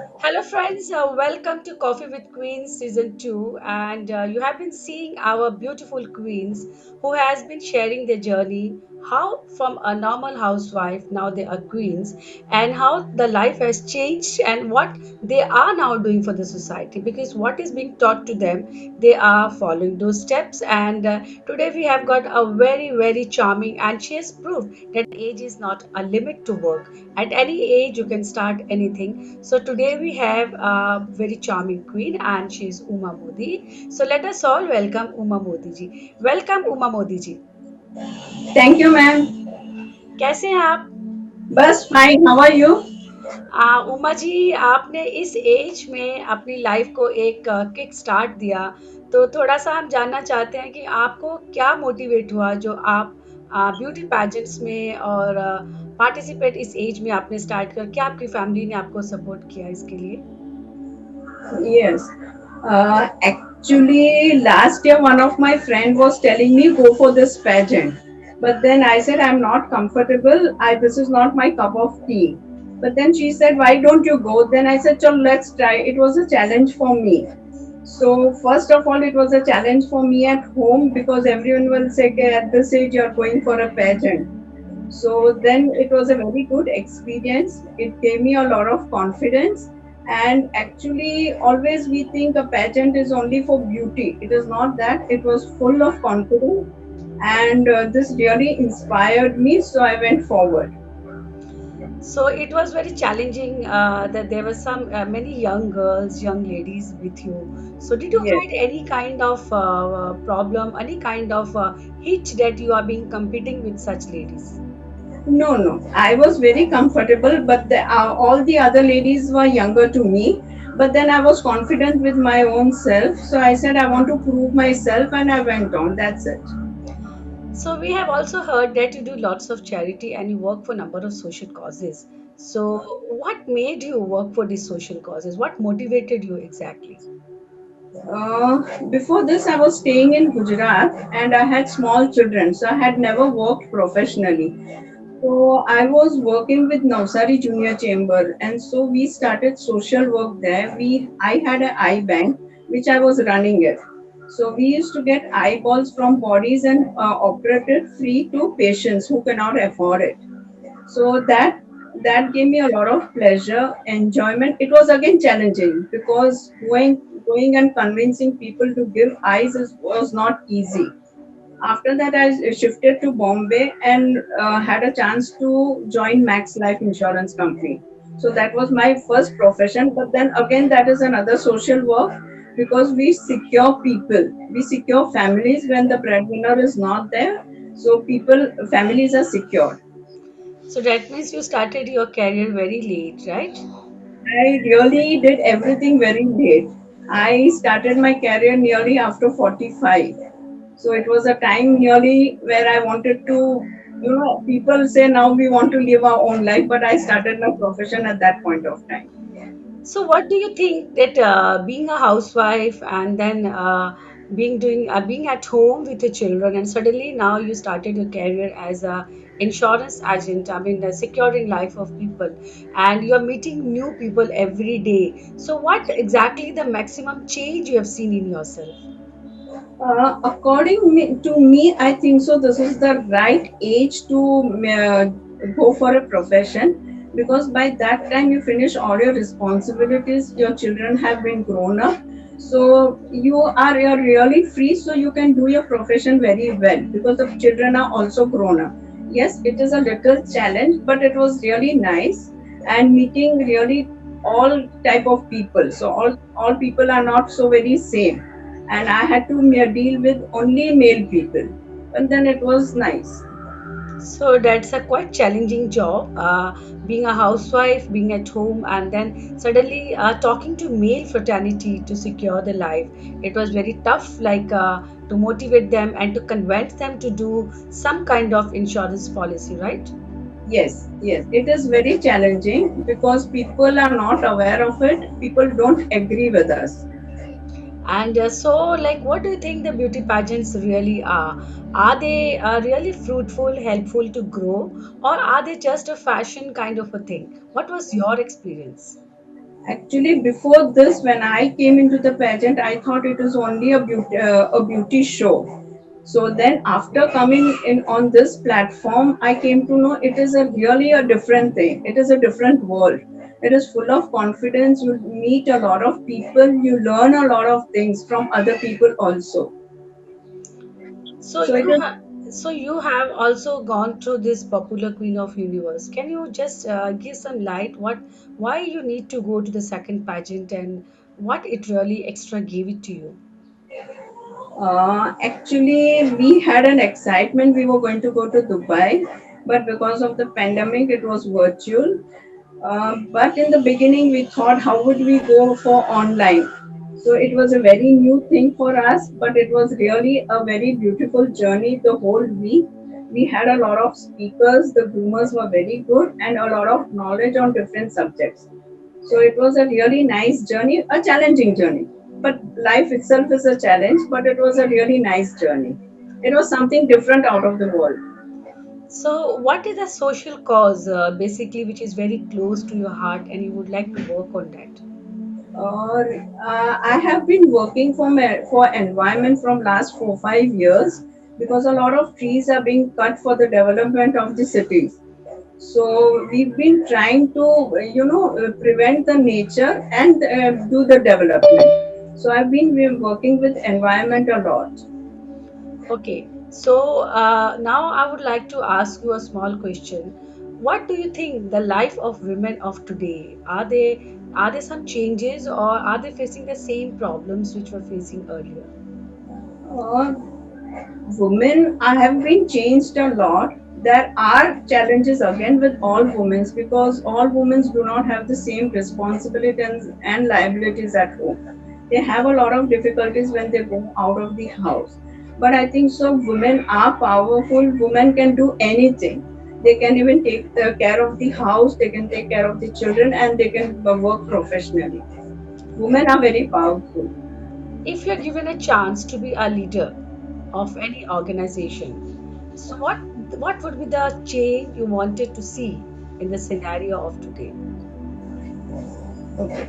Hello, friends. Welcome to Coffee with Queens Season 2. And you have been seeing our beautiful queens who has been sharing their journey, how from a normal housewife now they are queens, and how the life has changed and what they are now doing for the society. Because what is being taught to them, they are following those steps. And today we have got a very charming, and she has proved that age is not a limit to work. At any age, you can start anything. So today we have a very charming queen and she is Uma Modi. So let us all welcome Uma Modi ji. Welcome Uma Modi ji. Thank you, ma'am. कैसे हैं आप? Bus fine. How are you? Uma ji आपने इस as में अपनी life को एक kick start दिया तो थोड़ा सा हम जानना चाहते हैं कि आपको क्या मोटिवेट हुआ जो आप ब्यूटी पैजेंट्स में और पार्टिसिपेट इस एज में आपने स्टार्ट कर क्या आपकी फैमिली ने आपको सपोर्ट किया इसके लिए? Yes. Actually, last year one of my friend was telling me go for this pageant, but then I said I'm not comfortable. This is not my cup of tea. But then she said, why don't you go? Then I said, chal, let's try. It was a challenge for me. So first of all, it was a challenge for me at home because everyone will say, okay, at this age you're going for a pageant. So then it was a very good experience. It gave me a lot of confidence. And actually, always we think a pageant is only for beauty. It is not that. It was full of confidence. And this really inspired me. So I went forward. So it was very challenging that there were some many young girls, young ladies with you. So did you Yes. find any kind of problem, any kind of hitch that you are being competing with such ladies? No, no. I was very comfortable, but all the other ladies were younger to me. But then I was confident with my own self. So I said, I want to prove myself, and I went on. That's it. So we have also heard that you do lots of charity and you work for a number of social causes. So what made you work for these social causes? What motivated you exactly? Before this, I was staying in Gujarat and I had small children, so I had never worked professionally. So I was working with Navsari Junior Chamber, and so we started social work there. I had an eye bank which I was running it. So we used to get eyeballs from bodies and operate it free to patients who cannot afford it. So that gave me a lot of pleasure, enjoyment. It was again challenging because going and convincing people to give eyes was not easy. After that, I shifted to Bombay and had a chance to join Max Life Insurance Company. So that was my first profession. But then again, that is another social work because we secure people, we secure families when the breadwinner is not there. So families are secure. So that means you started your career very late, right? I really did everything very late. I started my career nearly after 45. So it was a time nearly where I wanted to, people say now we want to live our own life, but I started my profession at that point of time. So, what do you think that being a housewife and then being at home with your children, and suddenly now you started your career as a insurance agent? I mean, securing life of people, and you're meeting new people every day. So, what exactly the maximum change you have seen in yourself? To me, I think so. This is the right age to go for a profession because by that time you finish all your responsibilities. Your children have been grown up, so you're really free. So you can do your profession very well because the children are also grown up. Yes, it is a little challenge, but it was really nice and meeting really all type of people. So all people are not so very same and I had to deal with only male people. And then it was nice. So that's a quite challenging job, being a housewife, being at home, and then suddenly talking to male fraternity to secure the life. It was very tough, like to motivate them and to convince them to do some kind of insurance policy, right? Yes, yes, it is very challenging because people are not aware of it. People don't agree with us. And so, like, what do you think the beauty pageants really are? Are they really fruitful, helpful to grow, or are they just a fashion kind of a thing? What was your experience? Actually, before this, when I came into the pageant, I thought it was only a beauty show. So then, after coming in on this platform, I came to know it is a really a different thing. It is a different world. It is full of confidence. You meet a lot of people. You learn a lot of things from other people also. So So it you is. have so you have also gone through this popular Queen of Universe. Can you just give some light why you need to go to the second pageant and what it really extra gave it to you? Actually, we had an excitement. We were going to go to Dubai, but because of the pandemic, it was virtual. But in the beginning, we thought, how would we go for online? So it was a very new thing for us, but it was really a very beautiful journey the whole week. We had a lot of speakers, the groomers were very good, and a lot of knowledge on different subjects. So it was a really nice journey, a challenging journey. But life itself is a challenge, but it was a really nice journey. It was something different out of the world. So what is a social cause basically which is very close to your heart and you would like to work on that? I have been working for environment from last 4 5 years because a lot of trees are being cut for the development of the cities. So we've been trying to prevent the nature and do the development. So I've been working with environment a lot. Okay, so now I would like to ask you a small question. What do you think the life of women of today are there some changes or are they facing the same problems which were facing earlier? Uh, Women have been changed a lot. There are challenges again with all women because all women do not have the same responsibilities and liabilities at home. They have a lot of difficulties when they go out of the house. But I think so. Women are powerful. Women can do anything. They can even take the care of the house. They can take care of the children, and they can work professionally. Women are very powerful. If you're given a chance to be a leader of any organization, so what would be the change you wanted to see in the scenario of today? Okay.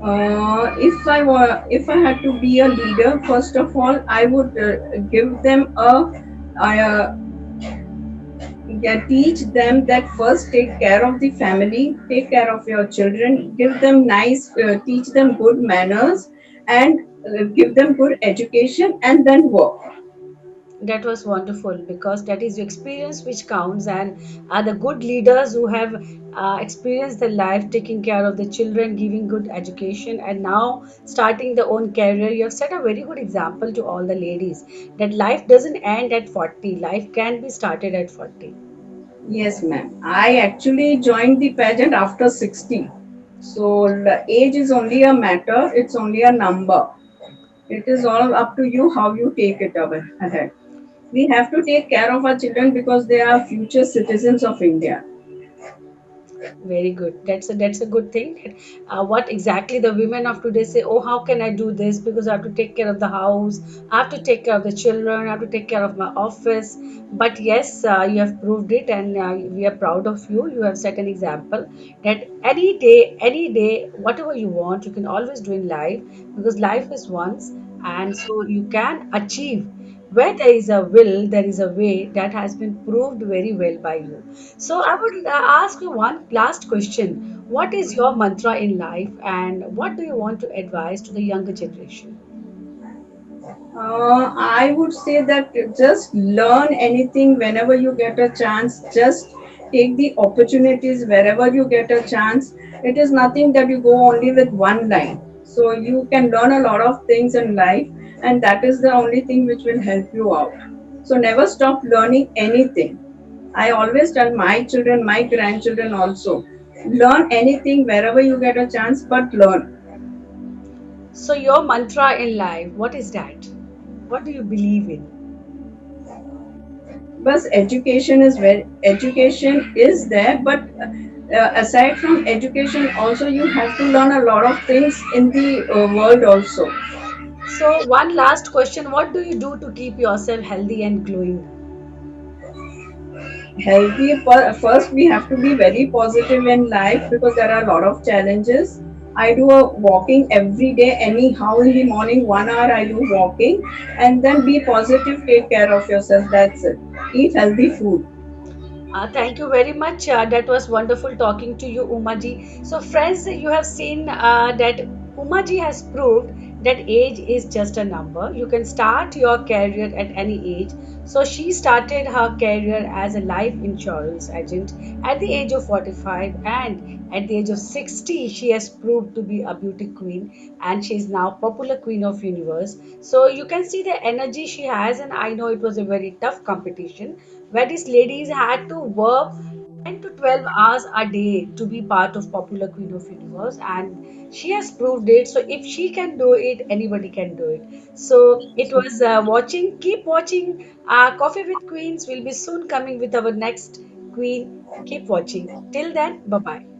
If I had to be a leader, first of all, I would give them uh, teach them that first take care of the family, take care of your children, give them teach them good manners, and give them good education, and then work. That was wonderful because that is your experience which counts, and are the good leaders who have experienced their life taking care of the children, giving good education, and now starting their own career. You have set a very good example to all the ladies that life doesn't end at 40, life can be started at 40. Yes, ma'am. I actually joined the pageant after 60. So the age is only a matter, it's only a number. It is all up to you how you take it ahead. We have to take care of our children because they are future citizens of India. Very good. That's a good thing. What exactly the women of today say? Oh, how can I do this? Because I have to take care of the house, I have to take care of the children, I have to take care of my office. But yes, you have proved it, and we are proud of you. You have set an example that any day, whatever you want, you can always do in life because life is once, and so you can achieve. Where there is a will, there is a way that has been proved very well by you. So I would ask you one last question. What is your mantra in life and what do you want to advise to the younger generation? I would say that just learn anything whenever you get a chance. Just take the opportunities wherever you get a chance. It is nothing that you go only with one line. So you can learn a lot of things in life, and that is the only thing which will help you out. So never stop learning anything. I always tell my children, my grandchildren also, learn anything wherever you get a chance, but learn. So your mantra in life, what is that? What do you believe in? But education is there, but aside from education, also you have to learn a lot of things in the world also. So one last question, what do you do to keep yourself healthy and glowing? healthy. First, we have to be very positive in life because there are a lot of challenges. I do a walking every day, anyhow in the morning, 1 hour I do walking, and then be positive, take care of yourself. That's it. Eat healthy food. Thank you very much. That was wonderful talking to you, Umaji. So, friends, you have seen that Umaji has proved that age is just a number. You can start your career at any age. So, she started her career as a life insurance agent at the age of 45, and at the age of 60, she has proved to be a beauty queen, and she is now popular queen of universe. So, you can see the energy she has, and I know it was a very tough competition where these ladies had to work 10 to 12 hours a day to be part of popular queen of universe, and she has proved it. So if she can do it, anybody can do it. So it was watching, keep watching. Coffee with Queens will be soon coming with our next queen. Keep watching. Till then, bye bye.